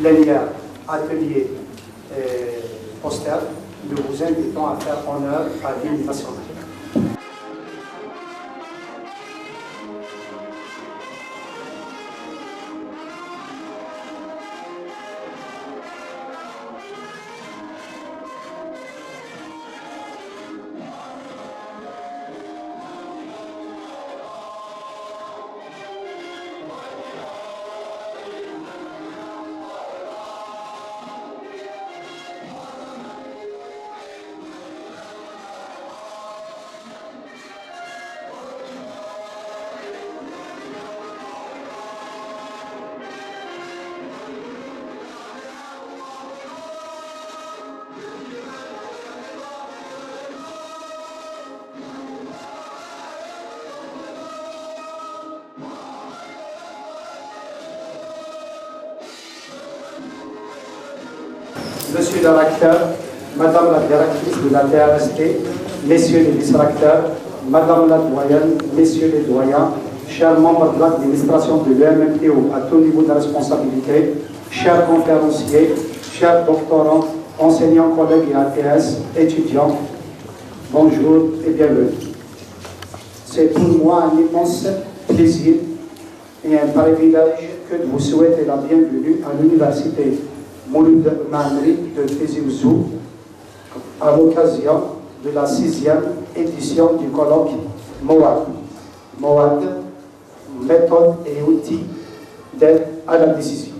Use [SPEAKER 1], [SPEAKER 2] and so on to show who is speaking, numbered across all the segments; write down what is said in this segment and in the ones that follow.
[SPEAKER 1] plénière, atelier poster, nous vous invitons à faire honneur à l'hymne national. Monsieur le recteur, Madame la directrice de la TRST, Messieurs les vice-recteurs, Madame la doyenne, Messieurs les doyens, chers membres de l'administration de l'UMMTO à tout niveau de responsabilité, chers conférenciers, chers doctorants, enseignants, collègues et ATS, étudiants, bonjour et bienvenue. C'est pour moi un immense plaisir et un privilège que de vous souhaiter la bienvenue à l'université Mouloud Mamri de Tizi Ouzou à l'occasion de la 6e édition du colloque MOAD. MOAD, méthode et outils d'aide à la décision.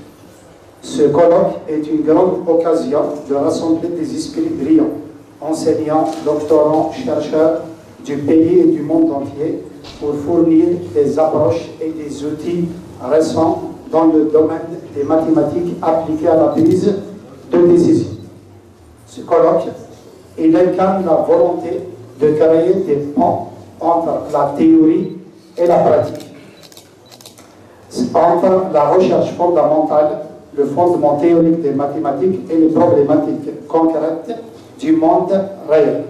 [SPEAKER 1] Ce colloque est une grande occasion de rassembler des esprits brillants, enseignants, doctorants, chercheurs du pays et du monde entier pour fournir des approches et des outils récents dans le domaine des mathématiques appliquées à la prise de décision. Ce colloque, il incarne la volonté de créer des ponts entre la théorie et la pratique, entre la recherche fondamentale, le fondement théorique des mathématiques et les problématiques concrètes du monde réel.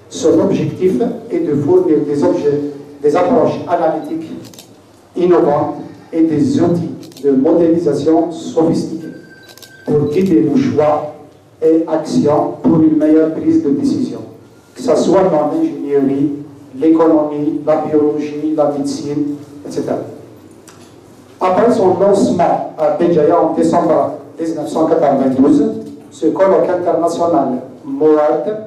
[SPEAKER 1] Son objectif est de fournir des approches analytiques innovantes et des outils de modélisation sophistiqués pour guider nos choix et actions pour une meilleure prise de décision, que ce soit dans l'ingénierie, l'économie, la biologie, la médecine, etc. Après son lancement à Béjaïa en décembre 1992, ce colloque international MOAD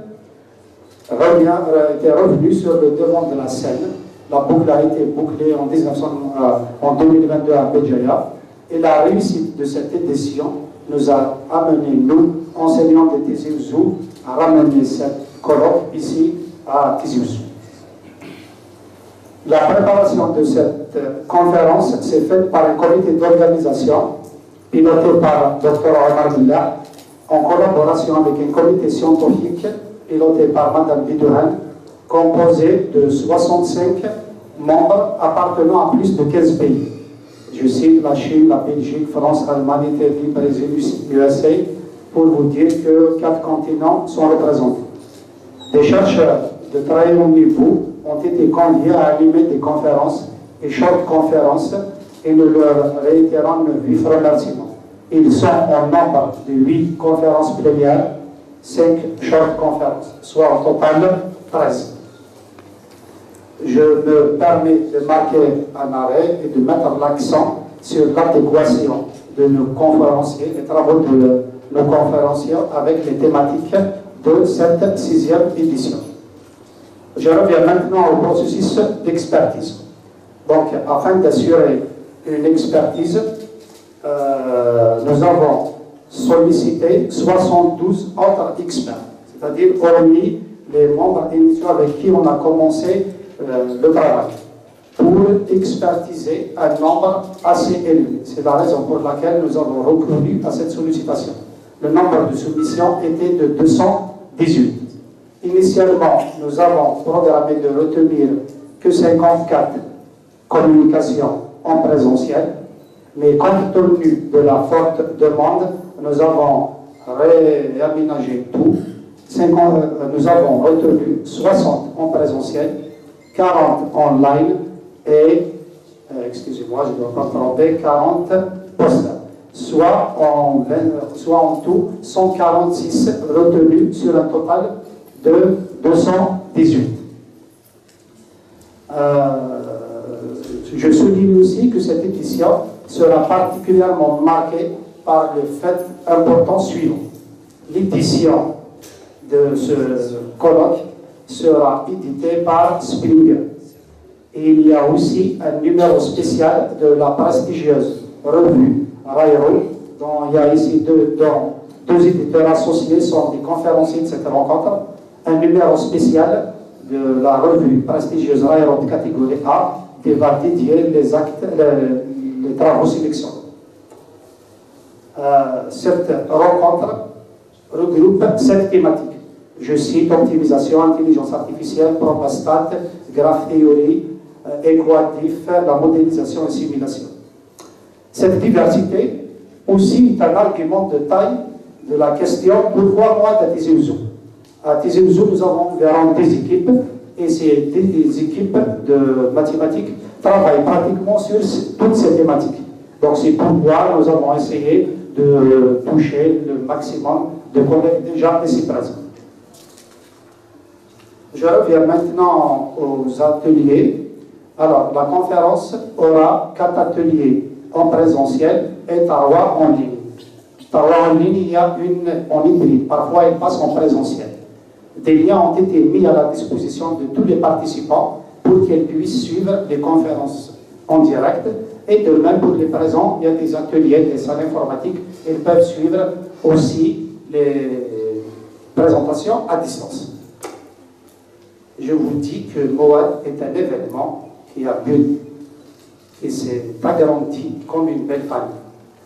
[SPEAKER 1] était revenu sur le devant de la scène. La boucle a été bouclée en 2022 à Béjaïa. Et la réussite de cette édition nous a amené, nous, enseignants de Tizi Ouzou, à ramener cette colloque ici à Tizi Ouzou. La préparation de cette conférence s'est faite par un comité d'organisation piloté par Dr Omar Billah, en collaboration avec un comité scientifique piloté par Mme Bidouhan, composé de 65 membres appartenant à plus de 15 pays. Je cite la Chine, la Belgique, France, Allemagne, Italie, Brésil, USA, pour vous dire que 4 continents sont représentés. Des chercheurs de très haut niveau ont été conviés à animer des conférences et short conférences et nous leur réitérons nos vifs remerciements. Ils sont en nombre de 8 conférences plénières, 5 short conférences, soit au total 13. Je me permets de marquer un arrêt et de mettre l'accent sur l'adéquation de nos conférenciers, les travaux de nos conférenciers avec les thématiques de cette 6e édition. Je reviens maintenant au processus d'expertise. Donc, afin d'assurer une expertise, nous avons sollicité 72 autres experts, c'est-à-dire hormis les membres initiaux avec qui on a commencé le travail, pour expertiser un nombre assez élevé. C'est la raison pour laquelle nous avons recouru à cette sollicitation. Le nombre de soumissions était de 218. Initialement, nous avons programmé de retenir que 54 communications en présentiel, mais compte tenu de la forte demande, nous avons réaménagé tout. Nous avons retenu 60 en présentiel, 40 online et, excusez-moi, je ne dois pas tromper, 40 posters. soit en tout 146 retenus sur un total de 218. Je souligne aussi que cette édition sera particulièrement marquée par le fait important suivant. L'édition de ce colloque sera éditée par Springer. Et il y a aussi un numéro spécial de la prestigieuse revue Rairo, dont il y a ici deux éditeurs associés sont des conférenciers de cette rencontre. Un numéro spécial de la revue prestigieuse Rairo de catégorie A qui va dédier les travaux sélectionnés. Cette rencontre regroupe 7 thématiques. Je cite optimisation, intelligence artificielle, probastat, graph theory, équatif, la modélisation et simulation. Cette diversité aussi est un argument de taille de la question pourquoi moi à Tizi Ouzou. À Tizi Ouzou, nous avons environ 10 équipes et ces 10 équipes de mathématiques travaillent pratiquement sur toutes ces thématiques. Donc c'est pourquoi nous avons essayé de toucher le maximum de collègues déjà ici présents. Je reviens maintenant aux ateliers. Alors, la conférence aura 4 ateliers en présentiel et 3 en ligne. 3 en ligne, il y a une en hybride. Parfois, elle passe en présentiel. Des liens ont été mis à la disposition de tous les participants pour qu'ils puissent suivre les conférences en direct. Et de même pour les présents, il y a des ateliers, des salles informatiques. Ils peuvent suivre aussi les présentations à distance. Je vous dis que Moad est un événement qui a lieu et s'est agrandi comme une belle famille.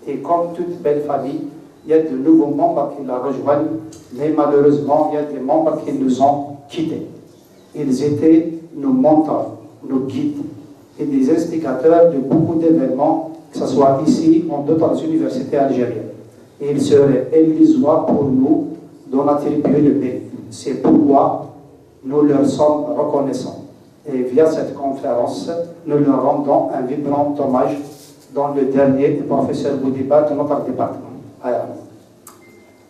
[SPEAKER 1] Et comme toute belle famille, il y a de nouveaux membres qui la rejoignent, mais malheureusement, il y a des membres qui nous ont quittés. Ils étaient nos mentors, nos guides et des instigateurs de beaucoup d'événements, que ce soit ici ou dans les universités algériennes. Et il serait illusoire pour nous d'en attribuer le mérite. C'est pourquoi nous leur sommes reconnaissants. Et via cette conférence, nous leur rendons un vibrant hommage dans le dernier des professeurs Boudiba de notre département.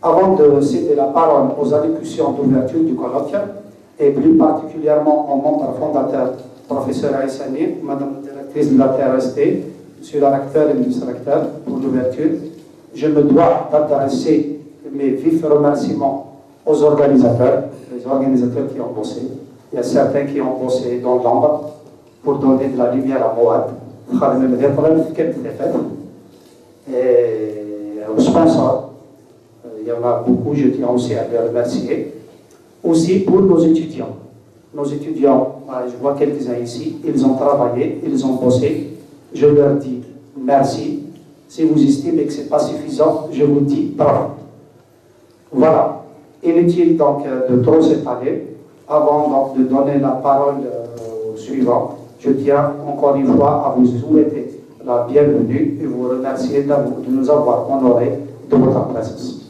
[SPEAKER 1] Avant de céder la parole aux allocutions d'ouverture du colloque, et plus particulièrement au membre fondateur, professeur Aïssani, madame la directrice de la TRST, monsieur le recteur et le vice-recteur, pour l'ouverture, je me dois d'adresser mes vifs remerciements aux organisateurs, les organisateurs qui ont bossé. Il y a certains qui ont bossé dans l'ombre pour donner de la lumière à Moad. Et aux sponsors, il y en a beaucoup, je tiens aussi à les remercier. Aussi pour nos étudiants. Nos étudiants, je vois quelques-uns ici, ils ont travaillé, ils ont bossé. Je leur dis merci. Si vous estimez que ce n'est pas suffisant, je vous dis bravo. Voilà. Inutile donc de trop s'étaler. Avant donc de donner la parole au suivant, je tiens encore une fois à vous souhaiter la bienvenue et vous remercier de nous avoir honorés de votre présence.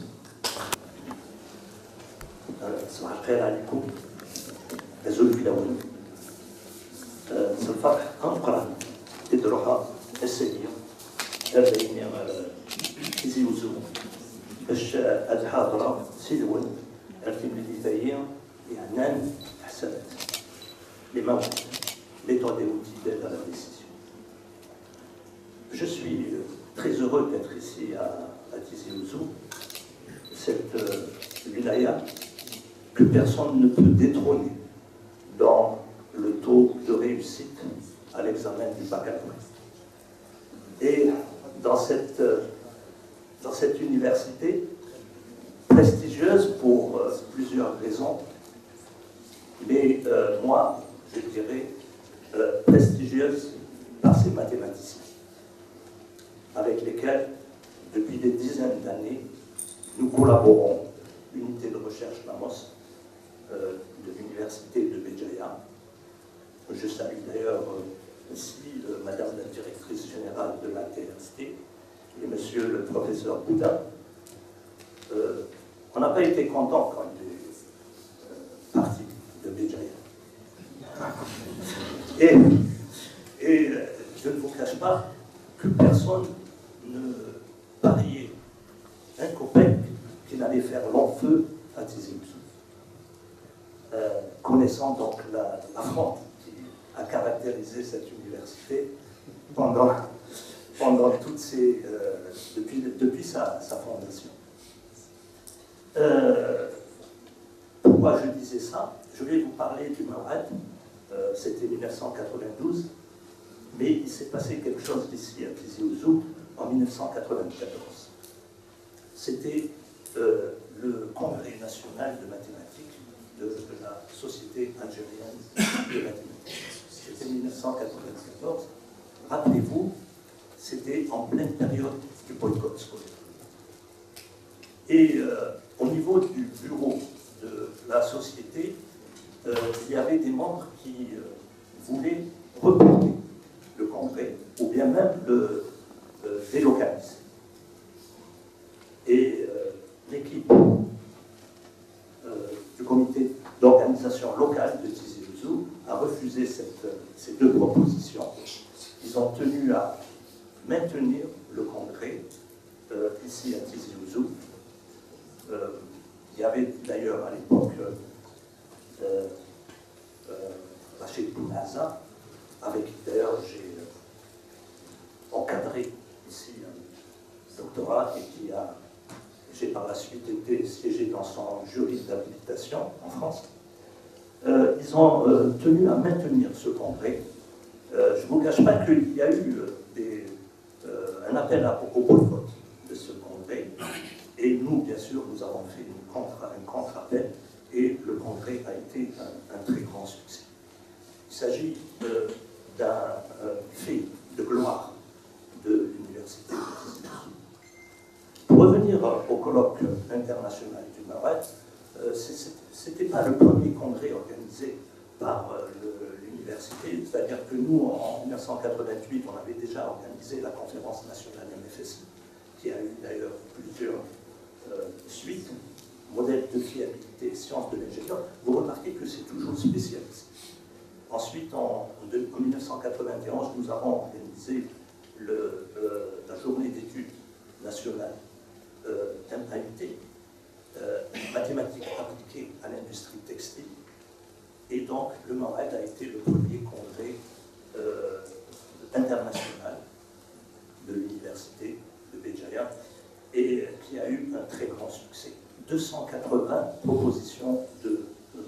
[SPEAKER 2] صباح الخير عليكم. أزول في الأول. الفرح أنقرة تدرها السنية. أربعين تيزي وزو. باش الحاضرة سيدون أرتم الدفاعية يعنان حسابات. Les membres, méthodes et outils d'aide à la décision. Je suis très heureux d'être ici à Tizi Ouzou, cette wilaya que personne ne peut détrôner dans le taux de réussite à l'examen du baccalauréat. Et dans cette université prestigieuse pour plusieurs raisons, mais moi, je dirais prestigieuse par ses mathématiciens, avec lesquels, depuis des dizaines d'années, nous collaborons, unité de recherche NAMOS, de l'université de Béjaïa. Je salue d'ailleurs ici Madame la directrice générale de la TRST et Monsieur le professeur Bouda. On n'a pas été content quand il est parti de Béjaïa. Et je ne vous cache pas que personne ne parié un copec qu'il allait faire long feu à Tizi Ouzou. Connaissant donc l'affront qui a caractérisé cette université pendant toutes ces, depuis sa fondation. Pourquoi je disais ça? Je vais vous parler du Mawad. C'était 1992, mais il s'est passé quelque chose ici à Tizi Ouzou en 1994. C'était le Congrès national de mathématiques de la Société algérienne de mathématiques. C'était 1994. Rappelez-vous, c'était en pleine période du boycott scolaire. Et au niveau du bureau de la société, il y avait des membres qui voulaient reporter le congrès, ou bien même le délocaliser. Et l'équipe du comité d'organisation locale de Tizi Ouzou a refusé ces deux propositions. Ils ont tenu à maintenir le congrès ici à Tizi Ouzou. Il y avait d'ailleurs à l'époque Rachid Bounaza, avec qui d'ailleurs j'ai encadré ici un doctorat et j'ai par la suite été siégé dans son jury d'habilitation en France. Ils ont tenu à maintenir ce congrès. Je ne vous cache pas qu'il y a eu un appel au boycott de ce congrès. Et nous, bien sûr, nous avons fait un contre-appel et le congrès a été un très grand succès. Il s'agit d'un fait de gloire de l'université de Tizi Ouzou. Pour revenir au colloque international du Mawad, ce n'était pas le premier congrès organisé par l'université, c'est-à-dire que nous, en 1988, on avait déjà organisé la conférence nationale MFSI, qui a eu d'ailleurs plusieurs suites, modèle de fiabilité, sciences de l'ingénieur. Vous remarquez que c'est toujours spécialisé. Ensuite, en 1991, nous avons organisé la journée d'études nationales MAUT, mathématiques appliquées à l'industrie textile. Et donc, le Mawad a été le premier congrès international de l'université de Béjaïa et qui a eu un très grand succès. 280 propositions de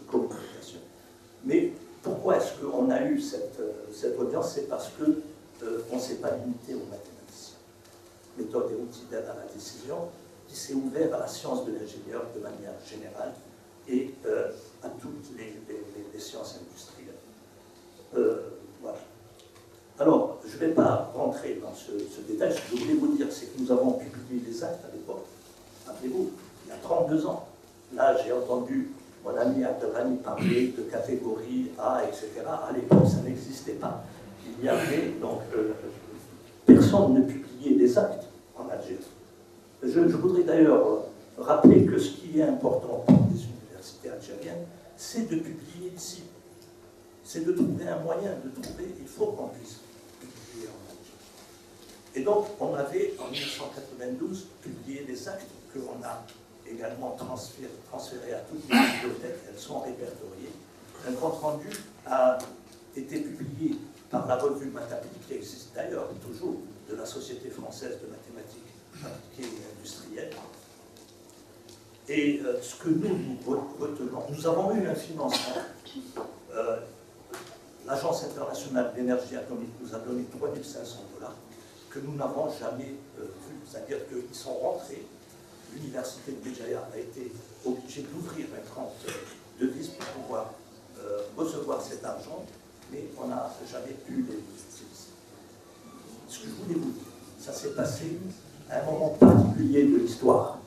[SPEAKER 2] communication. Mais pourquoi est-ce qu'on a eu cette audience? C'est parce qu'on ne s'est pas limité aux mathématiciens. Méthode et outils d'aide à la décision qui s'est ouvert à la science de l'ingénieur de manière générale et à toutes les sciences industrielles. Voilà. Alors, je ne vais pas rentrer dans ce détail. Ce que je voulais vous dire, c'est que nous avons publié des actes à l'époque. Rappelez-vous, il y a 32 ans. Là, j'ai entendu mon ami Abdelrahmi parler de catégorie A, etc. À l'époque, ça n'existait pas. Il y avait donc personne ne publiait des actes en Algérie. Je voudrais d'ailleurs rappeler que ce qui est important pour les universités algériennes, c'est de publier ici. C'est de trouver un moyen de trouver, il faut qu'on puisse publier en Algérie. Et donc, on avait en 1992 publié des actes qu'on a également transférés à toutes les bibliothèques, elles sont répertoriées. Un compte-rendu a été publié par la revue Matapli, qui existe d'ailleurs toujours, de la Société française de mathématiques appliquées et industrielles. Et ce que nous retenons, nous avons eu un financement. L'Agence internationale d'énergie atomique nous a donné 3 500 $, que nous n'avons jamais vu. C'est-à-dire qu'ils sont rentrés, l'université de Béjaïa a été obligée d'ouvrir un compte de devises pour pouvoir recevoir cet argent, mais on n'a jamais pu les utiliser. Ce que je voulais vous dire, ça s'est passé à un moment particulier de l'histoire.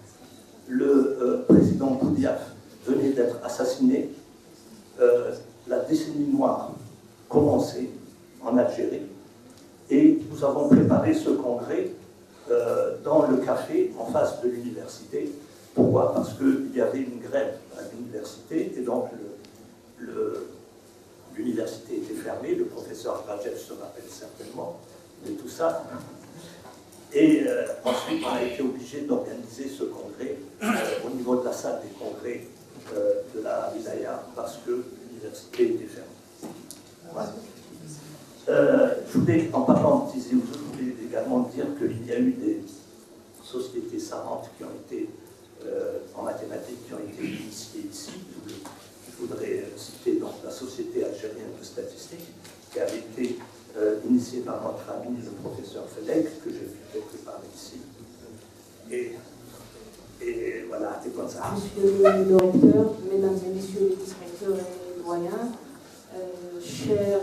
[SPEAKER 2] Le président Boudiaf venait d'être assassiné, la décennie noire commençait en Algérie, et nous avons préparé ce congrès dans le café en face de l'université. Pourquoi? Parce qu'il y avait une grève à l'université, et donc l'université était fermée. Le professeur Rajeb se rappelle certainement de tout ça. Et ensuite, on a été obligé d'organiser ce congrès au niveau de la salle des congrès de la wilaya parce que l'université était fermée. Voilà. Je voulais, en parlant de Tizi Ouzou, je voulais également dire qu'il y a eu des sociétés savantes qui ont été en mathématiques, qui ont été initiées ici. Je voudrais citer donc la Société algérienne de statistique, qui avait été initiée par notre ami, le professeur Fedek, que j'ai fait préparer ici. Et voilà, c'est comme ça.
[SPEAKER 3] Monsieur le recteur, mesdames et messieurs les vice-recteurs et doyens, chers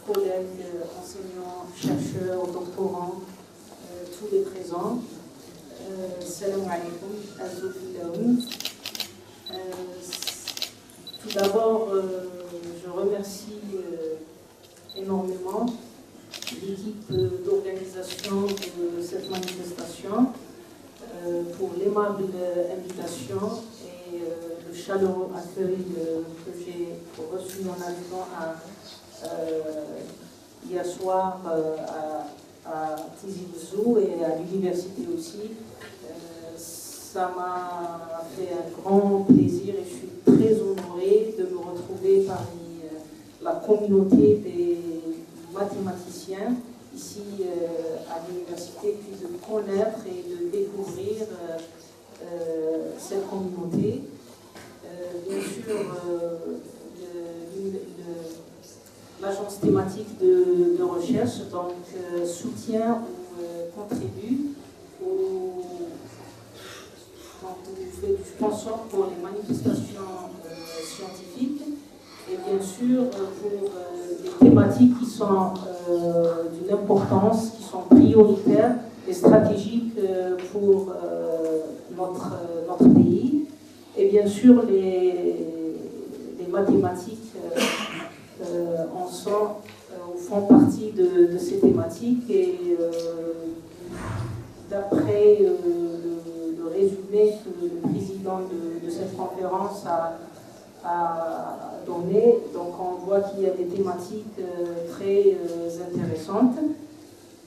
[SPEAKER 3] collègues, enseignants, chercheurs, doctorants, tous les présents, salam alaikum, azoufilahum. Tout d'abord, je remercie énormément l'équipe d'organisation de cette manifestation pour l'aimable invitation et le chaleureux accueil que j'ai reçu en arrivant hier soir à Tizi Ouzou et à l'université aussi. Ça m'a fait un grand plaisir et je suis très honorée de me retrouver parmi la communauté des mathématiciens ici à l'université, puis de connaître et de découvrir cette communauté. Bien sûr, l'agence thématique de recherche donc, soutient ou contribue fait du sponsor pour les manifestations scientifiques et bien sûr pour des thématiques qui sont d'une importance, qui sont prioritaires et stratégiques pour notre pays. Et bien sûr, les mathématiques font partie de ces thématiques et d'après le résumé que le président de cette conférence a donné, donc on voit qu'il y a des thématiques très intéressantes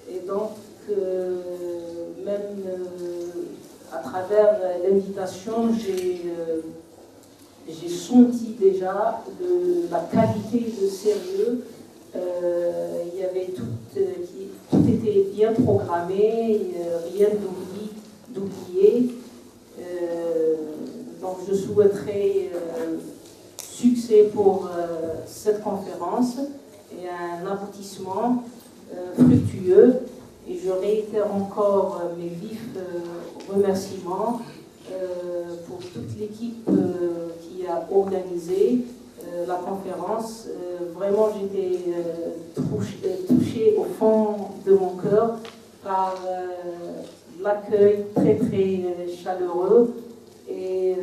[SPEAKER 3] et donc même à travers l'invitation j'ai senti déjà la qualité de sérieux. Il y avait tout était bien programmé, rien d'oublié. Donc je souhaiterais succès pour cette conférence et un aboutissement fructueux. Et je réitère encore mes vifs remerciements pour toute l'équipe qui a organisé la conférence. Vraiment, j'étais touchée au fond de mon cœur par l'accueil très très chaleureux et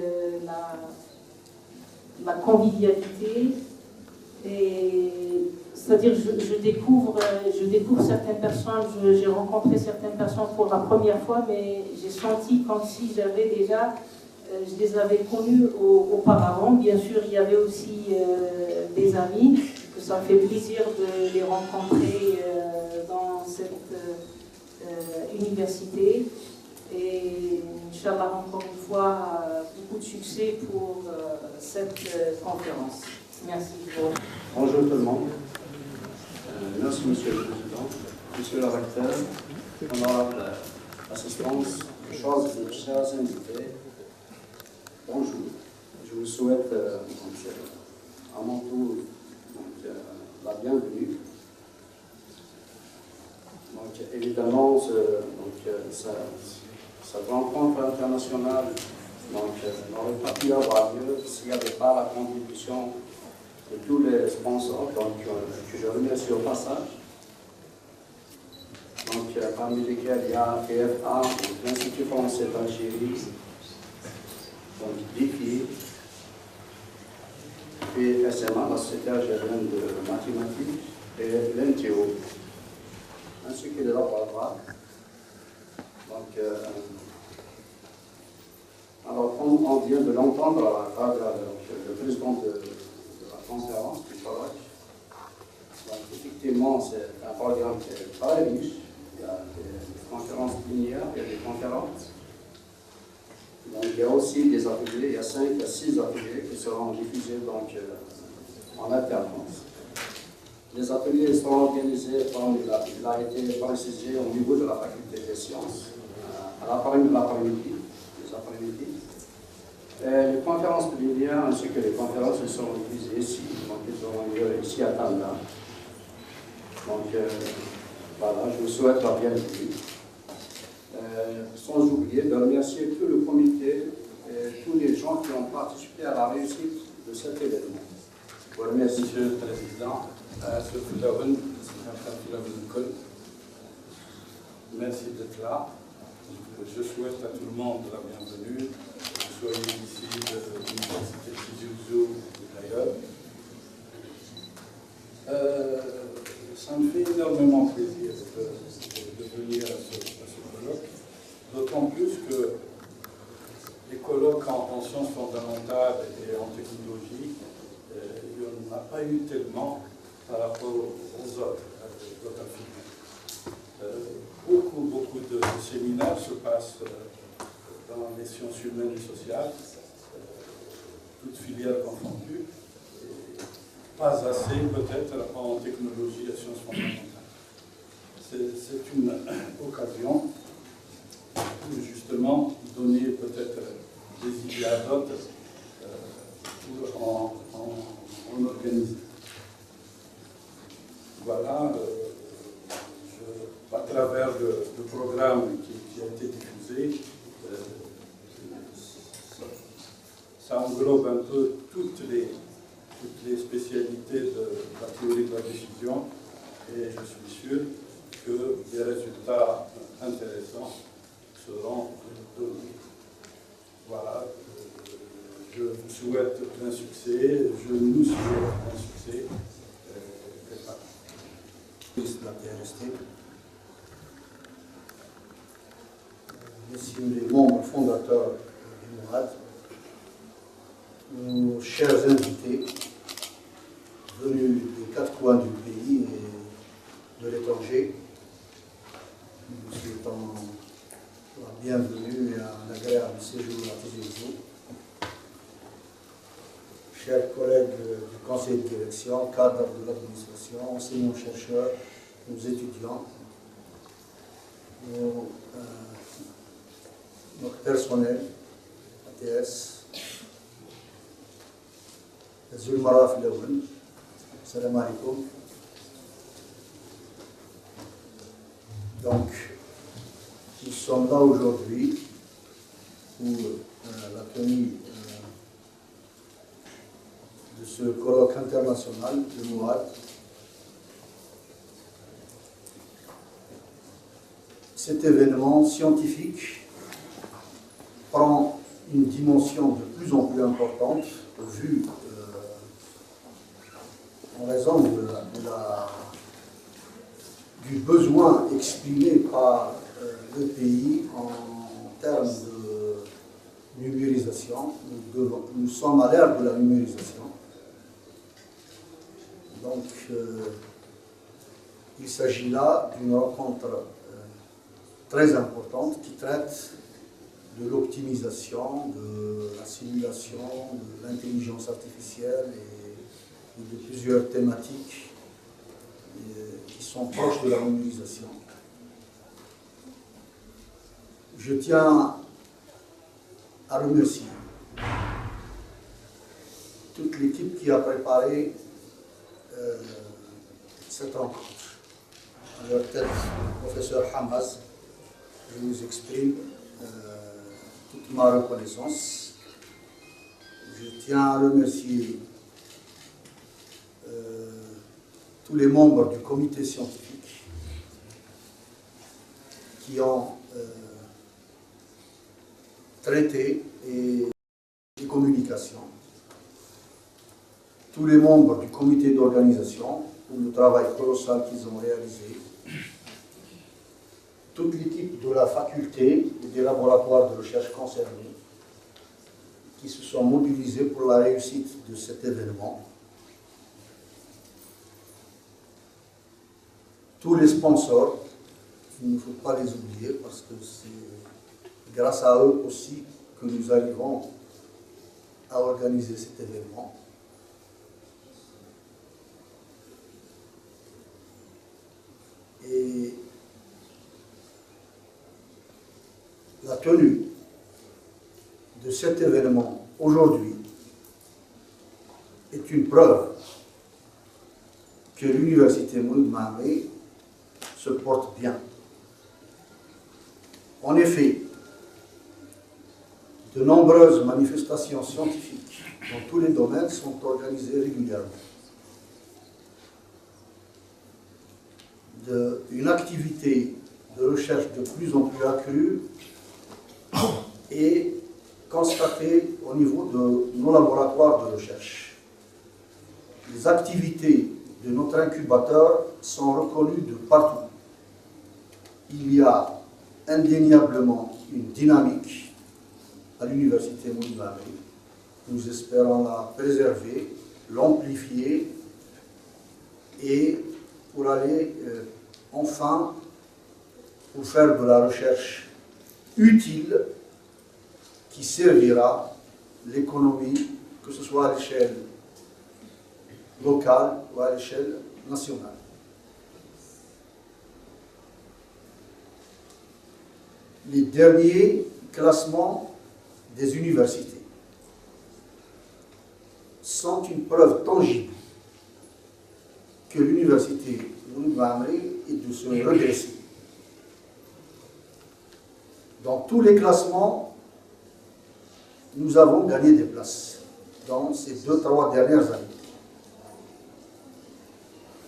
[SPEAKER 3] la convivialité. C'est-à-dire, je découvre certaines personnes, j'ai rencontré certaines personnes pour la première fois, mais j'ai senti comme si j'avais déjà, je les avais connus auparavant. Bien sûr, il y avait aussi des amis, que ça me fait plaisir de les rencontrer dans cette université. Et Inch'Allah, encore une fois, beaucoup de succès pour cette conférence. Merci.
[SPEAKER 4] Bonjour tout le monde. Merci Monsieur le Président, Monsieur le Recteur, honorable assistance, chers invités. Bonjour. Je vous souhaite à mon tour la bienvenue. Donc évidemment, cette rencontre internationale n'aurait pas pu avoir lieu s'il n'y avait pas la contribution de tous les sponsors, que je remercie au passage. Parmi lesquels il y a PFA, l'Institut français d'Algérie, DIFI, et SMA, la Société algérienne de mathématiques, et l'NTO, ainsi que les laboratoires. Alors, comme on vient de l'entendre à travers le président de la conférence du colloque, effectivement, c'est un programme qui est très riche. Il y a des conférences plénières, il y a des conférences. Donc, il y a aussi des ateliers, il y a 5 à 6 ateliers qui seront diffusés donc, en alternance. Les ateliers seront organisés, comme il a été précisé, au niveau de la faculté des sciences, à l'après-midi, les après-midi. Les conférences plénières ainsi que les conférences seront diffusées ici, donc ils auront lieu ici à Tanda. Donc voilà, je vous souhaite la bienvenue. Sans oublier de remercier tout le comité et tous les gens qui ont participé à la réussite de cet événement. Je vous remercie.
[SPEAKER 5] Monsieur le Président, merci d'être là. Je souhaite à tout le monde la bienvenue, que vous soyez ici de l'Université Tizi Ouzou et d'ailleurs. Ça me fait énormément plaisir de venir à ce colloque, d'autant plus que les colloques en sciences fondamentales et en technologie, il n'y en a pas eu tellement par rapport aux autres filières. Beaucoup de séminaires se passent dans les sciences humaines et sociales, toutes filières confondues, et pas assez peut-être en technologie et sciences fondamentales. C'est une occasion pour justement donner peut-être des idées à d'autres pour en organiser. Voilà, à travers le programme qui a été diffusé, ça englobe un peu toutes les spécialités de la théorie de la décision, et je suis sûr que des résultats intéressants seront donnés. Voilà, je vous souhaite plein succès, je nous souhaite plein succès.
[SPEAKER 6] Messieurs les membres fondateurs du MOAD, nos chers invités venus des 4 coins du pays et de l'étranger, nous vous souhaitons la bienvenue et un agréable séjour à Tizi Ouzou. Chers collègues du conseil de direction, cadres de l'administration, enseignants-chercheurs, nos étudiants, notre personnel, ATS, Zulmara Filaouen, salam alaikum. Donc, nous sommes là aujourd'hui pour la tenue de ce colloque international de MOAD. Cet événement scientifique prend une dimension de plus en plus importante vu en raison du besoin exprimé par le pays en termes de numérisation. Nous sommes à l'ère de la numérisation. Donc, il s'agit là d'une rencontre très importante qui traite de l'optimisation, de la simulation, de l'intelligence artificielle et de plusieurs thématiques qui sont proches de la numérisation. Je tiens à remercier toute l'équipe qui a préparé cette rencontre. À leur tête, le professeur Hamas, je vous exprime toute ma reconnaissance. Je tiens à remercier tous les membres du comité scientifique qui ont traité et les communications, tous les membres du comité d'organisation pour le travail colossal qu'ils ont réalisé, toute l'équipe de la faculté et des laboratoires de recherche concernés qui se sont mobilisés pour la réussite de cet événement, tous les sponsors, il ne faut pas les oublier parce que c'est grâce à eux aussi que nous arrivons à organiser cet événement. Et la tenue de cet événement aujourd'hui est une preuve que l'université Mouloud Maamri se porte bien. En effet, de nombreuses manifestations scientifiques dans tous les domaines sont organisées régulièrement. Une activité de recherche de plus en plus accrue est constatée au niveau de nos laboratoires de recherche. Les activités de notre incubateur sont reconnues de partout. Il y a indéniablement une dynamique à l'université Mouloud Maamri. Nous espérons la préserver, l'amplifier et pour aller enfin pour faire de la recherche utile qui servira l'économie, que ce soit à l'échelle locale ou à l'échelle nationale. Les derniers classements des universités sont une preuve tangible que l'université Mouloud Maamri est de se redresser. Dans tous les classements, nous avons gagné des places dans ces 2-3 dernières années.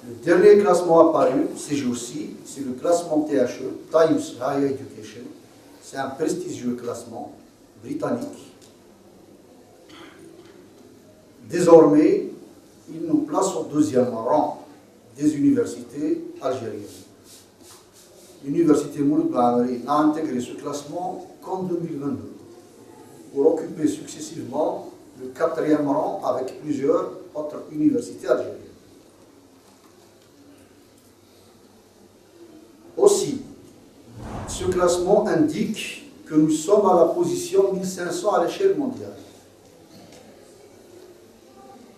[SPEAKER 6] Le dernier classement apparu ces jours-ci, c'est le classement THE, Times Higher Education. C'est un prestigieux classement britannique. Désormais, il nous place au 2e rang des universités algériennes. L'université Mouloud Maamri a intégré ce classement qu'en 2022 pour occuper successivement le 4e rang avec plusieurs autres universités algériennes. Aussi, ce classement indique que nous sommes à la position 1500 à l'échelle mondiale.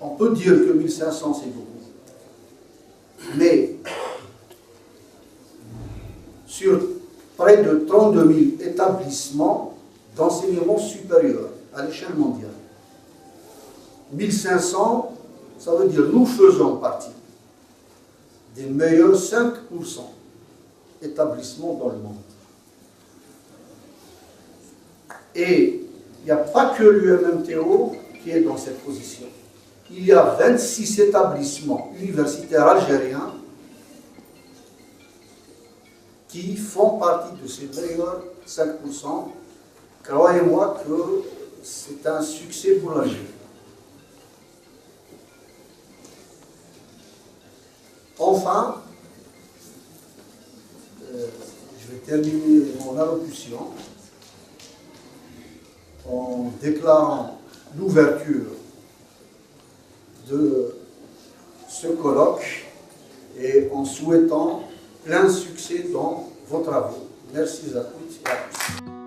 [SPEAKER 6] On peut dire que 1500 c'est beaucoup, mais sur près de 32 000 établissements d'enseignement supérieur à l'échelle mondiale, 1500, ça veut dire nous faisons partie des meilleurs 5% établissements dans le monde. Et il n'y a pas que l'UMMTO qui est dans cette position. Il y a 26 établissements universitaires algériens qui font partie de ces meilleurs 5%. Croyez-moi que c'est un succès pour l'Algérie. Enfin, je vais terminer mon allocution en déclarant l'ouverture de ce colloque et en souhaitant plein succès dans vos travaux. Merci à toutes et à tous.